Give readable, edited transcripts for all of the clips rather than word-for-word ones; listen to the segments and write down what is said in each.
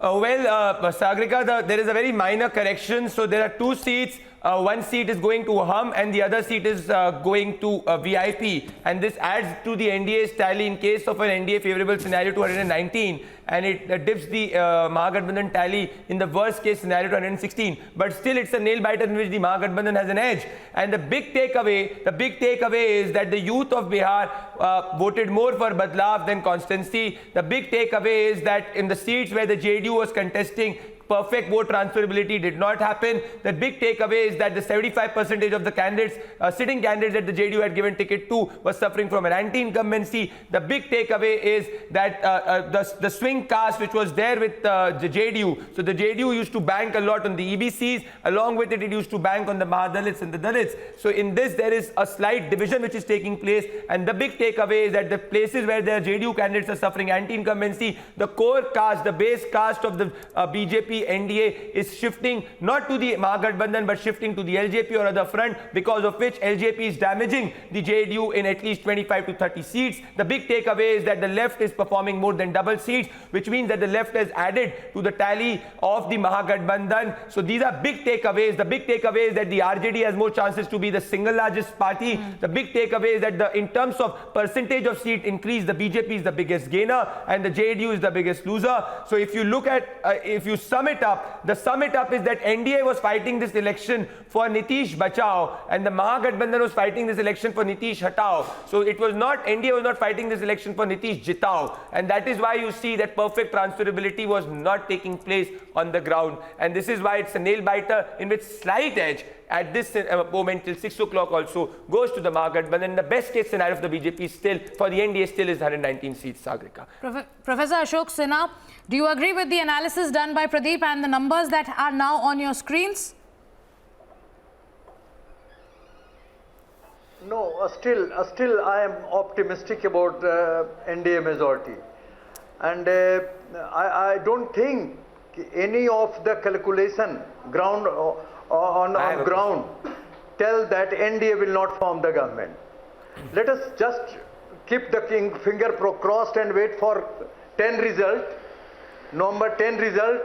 Sagrika, there is a very minor correction. So there are two seats. One seat is going to Hum and the other seat is going to VIP, and this adds to the NDA's tally in case of an NDA favorable scenario to 119, and it dips the Mahagathbandhan tally in the worst case scenario to 116. But still, it's a nail biter in which the Mahagathbandhan has an edge. And the big takeaway is that the youth of Bihar voted more for Badlav than constancy. The big takeaway is that in the seats where the JDU was contesting, perfect vote transferability did not happen. The big takeaway is that the 75% of the candidates, sitting candidates that the JDU had given ticket to, was suffering from an anti-incumbency. The big takeaway is that the swing caste which was there with the JDU, so the JDU used to bank a lot on the EBCs, along with it used to bank on the Mahadalits and the Dalits. So in this there is a slight division which is taking place, and the big takeaway is that the places where the JDU candidates are suffering anti-incumbency, the core caste, the base caste of the BJP NDA is shifting not to the Mahagathbandhan but shifting to the LJP or other front, because of which LJP is damaging the JDU in at least 25 to 30 seats. The big takeaway is that the left is performing more than double seats, which means that the left has added to the tally of the Mahagathbandhan. So these are big takeaways. The big takeaway is that the RJD has more chances to be the single largest party. The big takeaway is that in terms of percentage of seat increase, the BJP is the biggest gainer and the JDU is the biggest loser. So if you look at, if you sum it up is that NDA was fighting this election for Nitish Bachao and the Mahagathbandhan was fighting this election for Nitish Hatao. So it was not, NDA was not fighting this election for Nitish Jitao, and that is why you see that perfect transferability was not taking place on the ground, and this is why it's a nail biter in which slight edge at this moment till 6 o'clock also goes to the Mahagathbandhan. The best case scenario for the BJP still, for the NDA still, is 119 seats, Sagrika. Professor Ashok Sinha, do you agree with the analysis done by Pradeep and the numbers that are now on your screens? No, still I am optimistic about NDA majority, and I don't think any of the calculation ground on ground tell that NDA will not form the government. Let us just keep the finger crossed and wait for 10 result, November 10 result.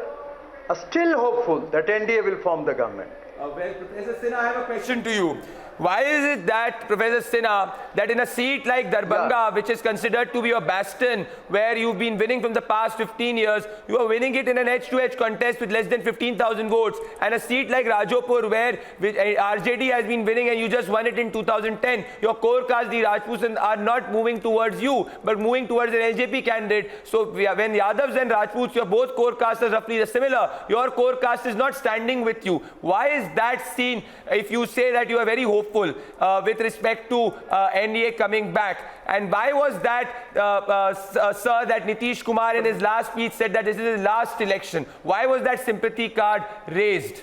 Still hopeful that NDA will form the government. Well, Professor Sinha, I have a question to you. Why is it that, Professor Sinha, that in a seat like Darbhanga, which is considered to be a bastion where you've been winning from the past 15 years, you are winning it in an edge-to-edge contest with less than 15,000 votes, and a seat like Rajapur where RJD has been winning and you just won it in 2010, your core caste, the Rajputs, are not moving towards you, but moving towards an LJP candidate. So when Yadavs and Rajputs, your both core castes are roughly similar, your core caste is not standing with you. Why is that seen, if you say that you are very hopeful with respect to NDA coming back? And why was that, sir, that Nitish Kumar in his last speech said that this is his last election? Why was that sympathy card raised?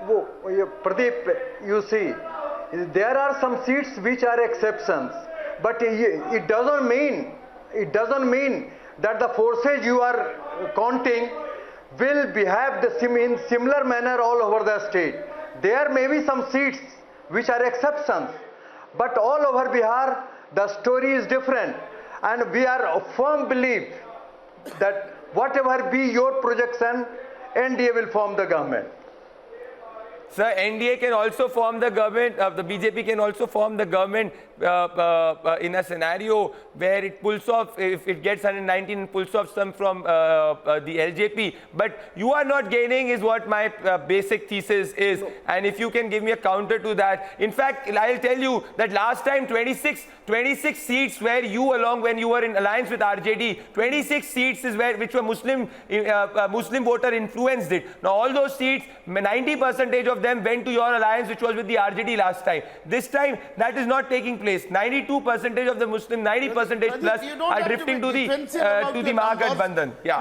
Pradeep, you see, there are some seats which are exceptions, but it doesn't mean that the forces you are counting will behave in similar manner all over the state. There may be some seats which are exceptions, but all over Bihar the story is different, and we are of firm belief that whatever be your projection, NDA will form the government. Sir, NDA can also form the government, the BJP can also form the government in a scenario where it pulls off, if it gets 119 and pulls off some from the LJP. But you are not gaining is what my basic thesis is. No. And if you can give me a counter to that. In fact, I'll tell you that last time 26 seats where you, along when you were in alliance with RJD, 26 seats is which were Muslim voter influenced it. Now all those seats, 90% of them went to your alliance, which was with the RJD last time. This time that is not taking place. 92% of the Muslim, 90% plus are drifting to the Mahagathbandhan. Yeah.